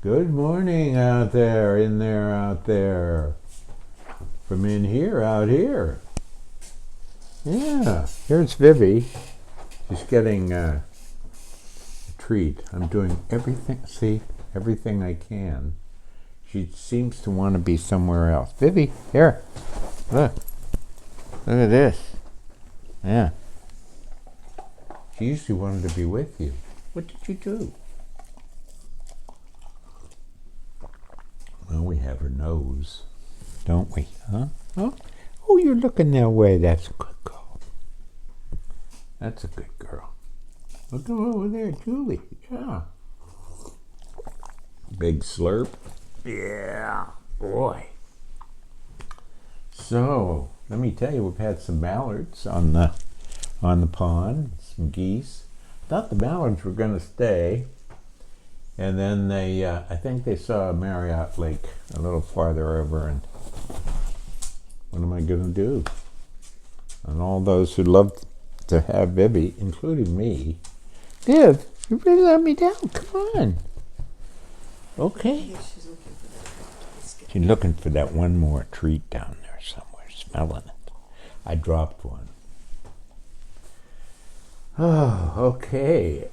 Good morning out there, out there. From in here, out here. Yeah, here's Vivi. She's getting a treat. I'm doing everything I can. She seems to want to be somewhere else. Vivi, here, look. Look at this. Yeah. She usually wanted to be with you. What did you do? Well, we have her nose, don't we? Huh? Oh, you're looking that way. That's a good girl. That's a good girl. Look over there, Julie. Yeah. Big slurp. Yeah, boy. So, let me tell you, we've had some mallards on the pond, some geese. Thought the mallards were going to stay, and then they, I think they saw a Marriott Lake a little farther over, and what am I going to do? And all those who love to have Vivi, including me, Viv, you really let me down. Come on. Okay. She's looking for that one more treat down there somewhere, smelling it. I dropped one. Oh, okay.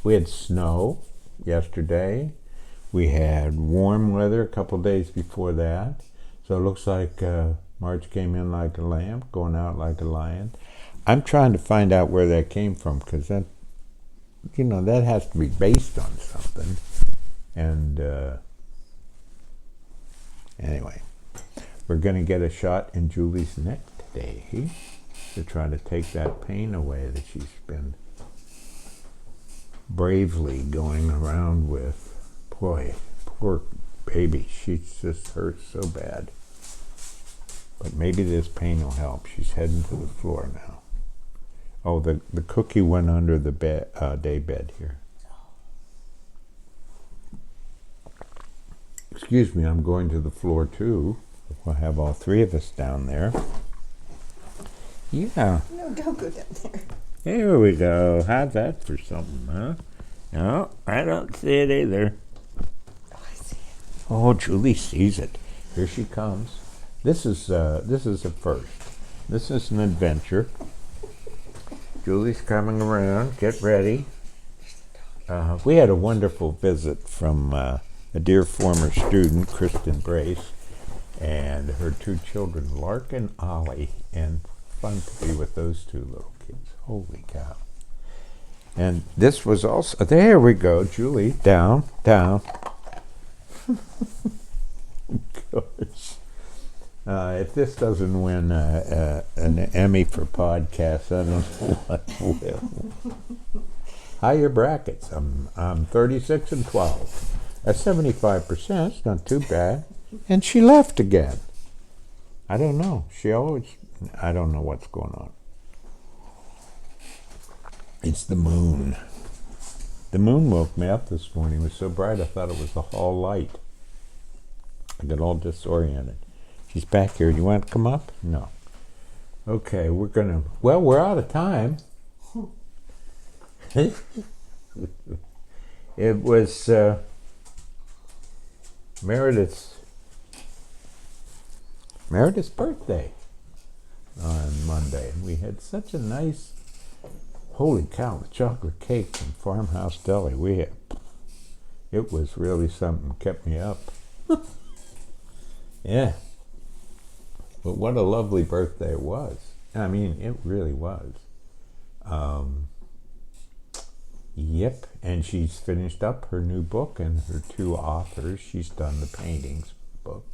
We had snow yesterday. We had warm weather a couple days before that. So it looks like March came in like a lamb, going out like a lion. I'm trying to find out where that came from, because that, that has to be based on something. And anyway, we're going to get a shot in Julie's neck today to try to take that pain away that she's been bravely going around with. Boy, poor baby, she just hurts so bad. But maybe this pain will help. She's heading to the floor now. Oh, the cookie went under the day bed here. Excuse me, I'm going to the floor too. We'll have all three of us down there. Yeah. No, don't go down there. Here we go. How's that for something, huh? No, I don't see it either. Oh, I see it. Oh, Julie sees it. Here she comes. This is a first. This is an adventure. Julie's coming around. Get ready. We had a wonderful visit from a dear former student, Kristen Brace, and her two children, Lark and Ollie, and fun to be with those two little kids. Holy cow. And this was also, there we go, Julie, down. Gosh. If this doesn't win an Emmy for podcast, I don't know what will. Higher brackets. I'm 36 and 12. That's 75%. It's not too bad. And she left again. I don't know. I don't know what's going on. It's the moon. The moon woke me up this morning. It was so bright I thought it was the hall light. I got all disoriented. She's back here. Do you want to come up? No. Okay, we're out of time. It was Meredith's birthday on Monday. We had such a nice, holy cow, the chocolate cake from Farmhouse Deli. It was really something, kept me up. Yeah. But what a lovely birthday it was. I mean, it really was. Yep, and she's finished up her new book and her two authors. She's done the paintings book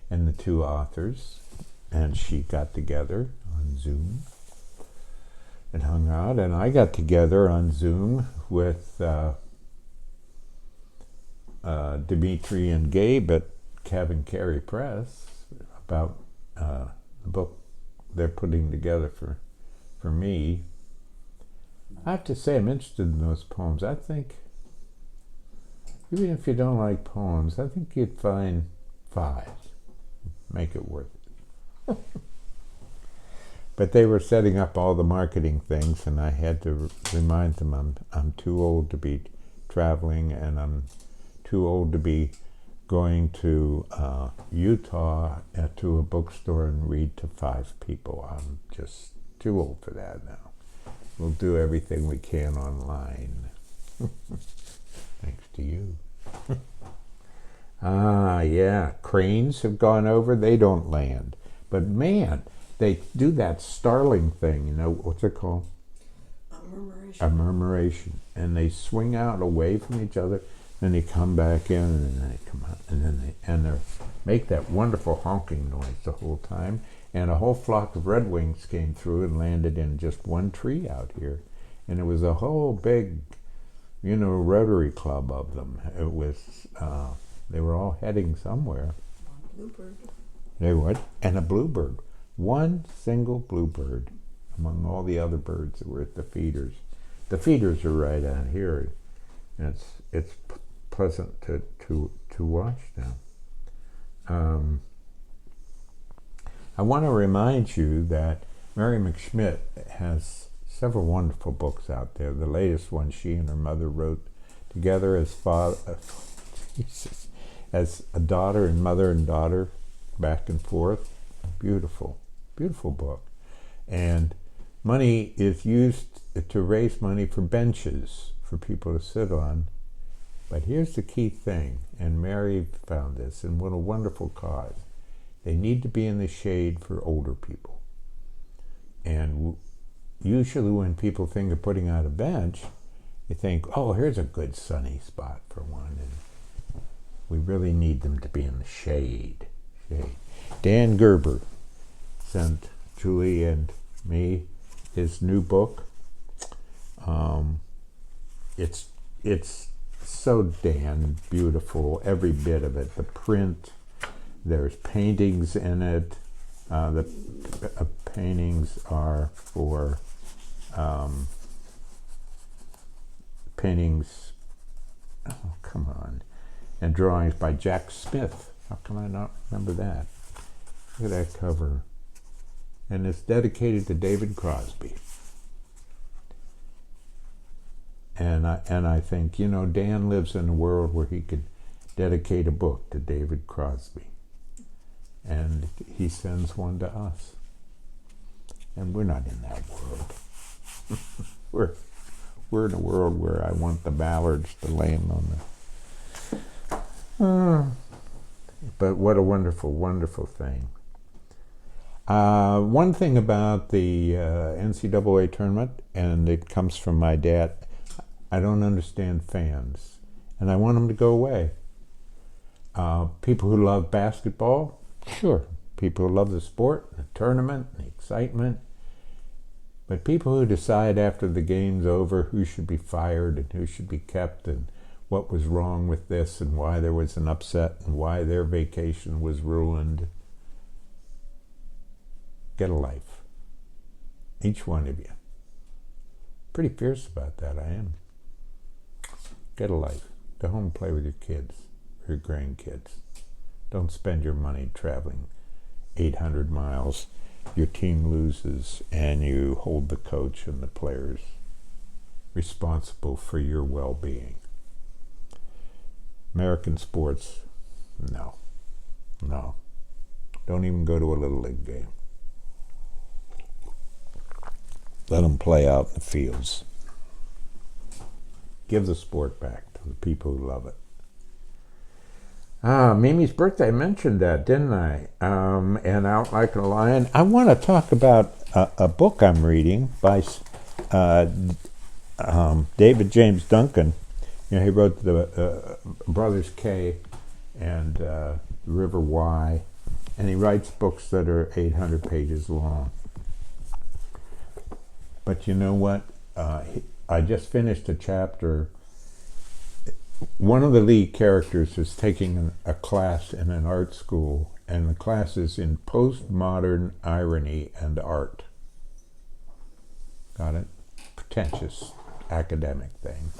and the two authors, and she got together on Zoom and hung out, and I got together on Zoom with Dimitri and Gabe at Kevin Carey Press about the book they're putting together for me. I have to say I'm interested in those poems. I think, even if you don't like poems, I think you'd find 5. Make it worth it. But they were setting up all the marketing things, and I had to remind them I'm too old to be traveling, and I'm too old to be going to Utah to a bookstore and read to 5 people. I'm just too old for that now. We'll do everything we can online. Thanks to you. Yeah, cranes have gone over. They don't land. But man, they do that starling thing, what's it called? A murmuration. A murmuration. And they swing out away from each other, then they come back in, and then they come out, and then they make that wonderful honking noise the whole time. And a whole flock of redwings came through and landed in just one tree out here. And it was a whole big, Rotary Club of them. It was, they were all heading somewhere. Bluebird. They would. And a bluebird. One single bluebird among all the other birds that were at the feeders. The feeders are right out here. And it's pleasant to watch them. I want to remind you that Mary McSchmidt has several wonderful books out there. The latest one she and her mother wrote together as as a daughter and mother and daughter, back and forth. Beautiful, beautiful book. And money is used to raise money for benches for people to sit on. But here's the key thing, and Mary found this, and what a wonderful cause. They need to be in the shade for older people. And usually when people think of putting out a bench, they think, oh, here's a good sunny spot for one. And we really need them to be in the shade. Dan Gerber sent Julie and me his new book. It's so damn beautiful, every bit of it. The print, there's paintings in it. The paintings are for paintings, oh, come on, and drawings by Jack Smith. How can I not remember that? Look at that cover. And it's dedicated to David Crosby. And I think, Dan lives in a world where he could dedicate a book to David Crosby. And he sends one to us. And we're not in that world. We're in a world where I want the mallards to land on but what a wonderful, wonderful thing. One thing about the NCAA tournament, and it comes from my dad, I don't understand fans, and I want them to go away. People who love basketball, sure. People who love the sport, the tournament, the excitement. But people who decide after the game's over who should be fired and who should be kept and what was wrong with this and why there was an upset and why their vacation was ruined, get a life. Each one of you. Pretty fierce about that, I am. Get a life. Go home and play with your kids, or your grandkids. Don't spend your money traveling 800 miles. Your team loses and you hold the coach and the players responsible for your well-being. American sports, no. Don't even go to a Little League game. Let them play out in the fields. Give the sport back to the people who love it. Mimi's birthday, I mentioned that, didn't I? And Out Like a Lion. I want to talk about a book I'm reading by David James Duncan. He wrote the Brothers K and the River Y, and he writes books that are 800 pages long. But you know what? I just finished a chapter. One of the lead characters is taking a class in an art school, and the class is in postmodern irony and art. Got it? Pretentious academic thing.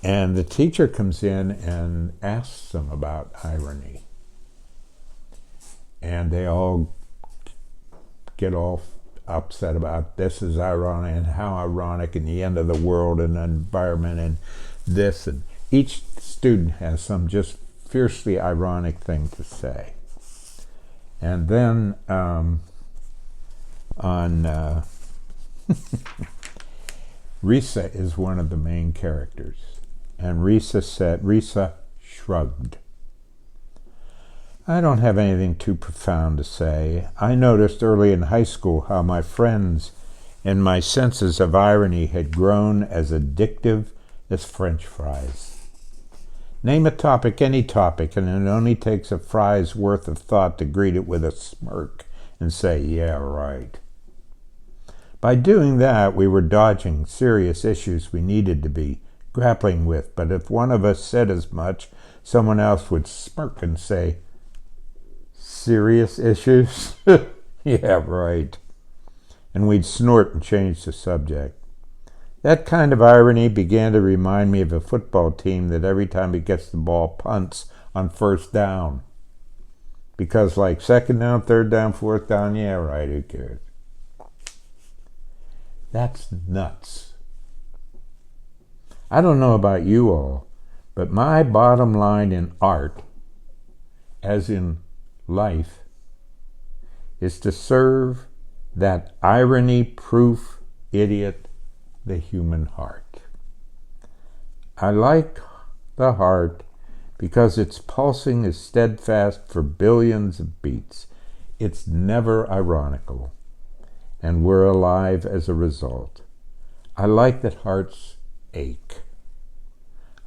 And the teacher comes in and asks them about irony. And they all get all upset about this is ironic and how ironic and the end of the world and the environment and this, and each student has some just fiercely ironic thing to say. And then on Risa is one of the main characters, and Risa shrugged. I don't have anything too profound to say. I noticed early in high school how my friends and my senses of irony had grown as addictive as French fries. Name a topic, any topic, and it only takes a fry's worth of thought to greet it with a smirk and say, yeah, right. By doing that, we were dodging serious issues we needed to be grappling with, but if one of us said as much, someone else would smirk and say, serious issues? Yeah, right. And we'd snort and change the subject. That kind of irony began to remind me of a football team that every time it gets the ball punts on first down. Because like second down, third down, fourth down, yeah, right, who cares? That's nuts. I don't know about you all, but my bottom line in art, as in life, is to serve that irony-proof idiot, the human heart. I like the heart because its pulsing is steadfast for billions of beats. It's never ironical, and we're alive as a result. I like that hearts ache.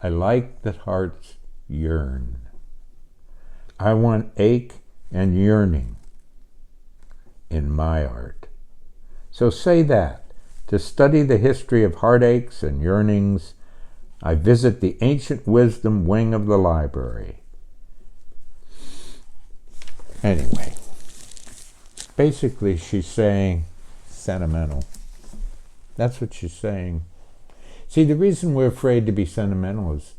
I like that hearts yearn. I want ache and yearning in my art. So say that. To study the history of heartaches and yearnings, I visit the ancient wisdom wing of the library. Anyway, basically she's saying sentimental. That's what she's saying. See, the reason we're afraid to be sentimental is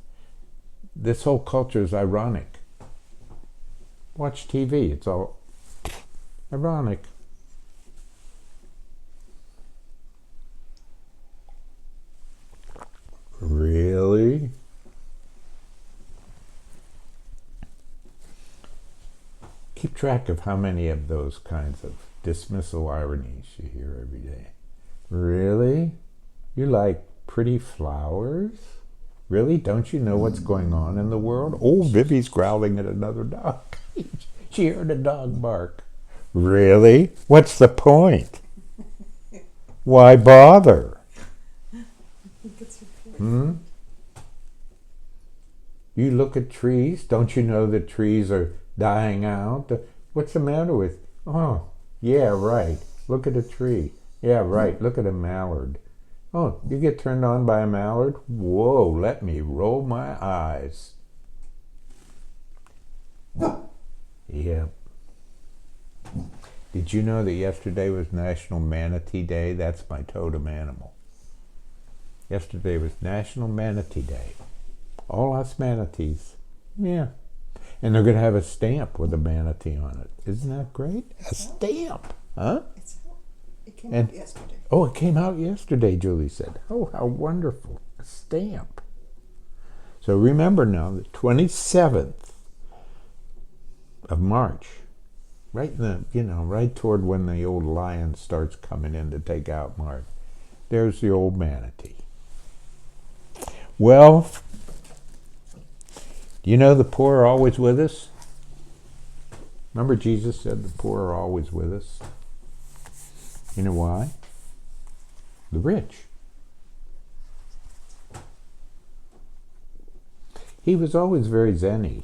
this whole culture is ironic. Watch TV, it's all ironic. Really? Keep track of how many of those kinds of dismissal ironies you hear every day. Really? You like pretty flowers? Really? Don't you know what's going on in the world? Oh, Vivi's growling at another dog. She heard a dog bark. Really? What's the point? Why bother? You look at trees. Don't you know that trees are dying out? What's the matter with? Oh, yeah, right. Look at a tree. Yeah, right. Look at a mallard. Oh, you get turned on by a mallard? Whoa, let me roll my eyes. Yep. Did you know that yesterday was National Manatee Day? That's my totem animal. Yesterday was National Manatee Day. All us manatees. Yeah. And they're going to have a stamp with a manatee on it. Isn't that great? A stamp. Huh? It came out yesterday. Oh, it came out yesterday, Julie said. Oh, how wonderful. A stamp. So remember now, the 27th of March, right in the, right toward when the old lion starts coming in to take out Mark, there's the old manatee. Well, you know the poor are always with us? Remember Jesus said the poor are always with us? You know why? The rich. He was always very zen-y.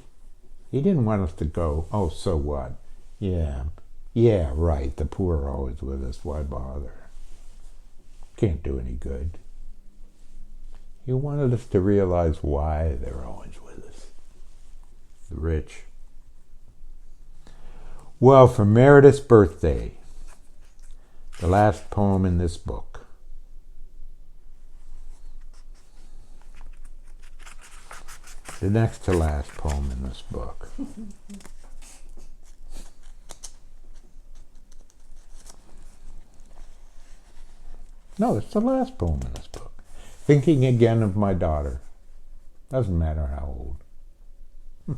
He didn't want us to go, oh, so what? Yeah, right, the poor are always with us, why bother? Can't do any good. He wanted us to realize why they're always with us. The rich. Well, for Meredith's birthday, the last poem in this book. The next to last poem in this book. No, it's the last poem in this book. Thinking again of my daughter. Doesn't matter how old.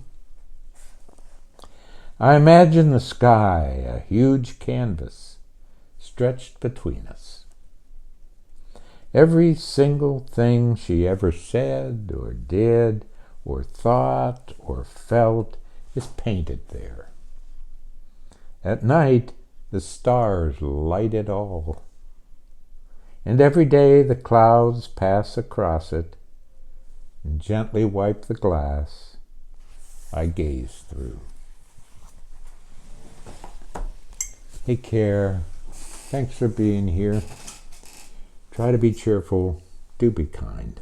I imagine the sky, a huge canvas, stretched between us. Every single thing she ever said or did or thought or felt is painted there. At night, the stars light it all. And every day the clouds pass across it and gently wipe the glass I gaze through. Take care. Thanks for being here. Try to be cheerful. Do be kind.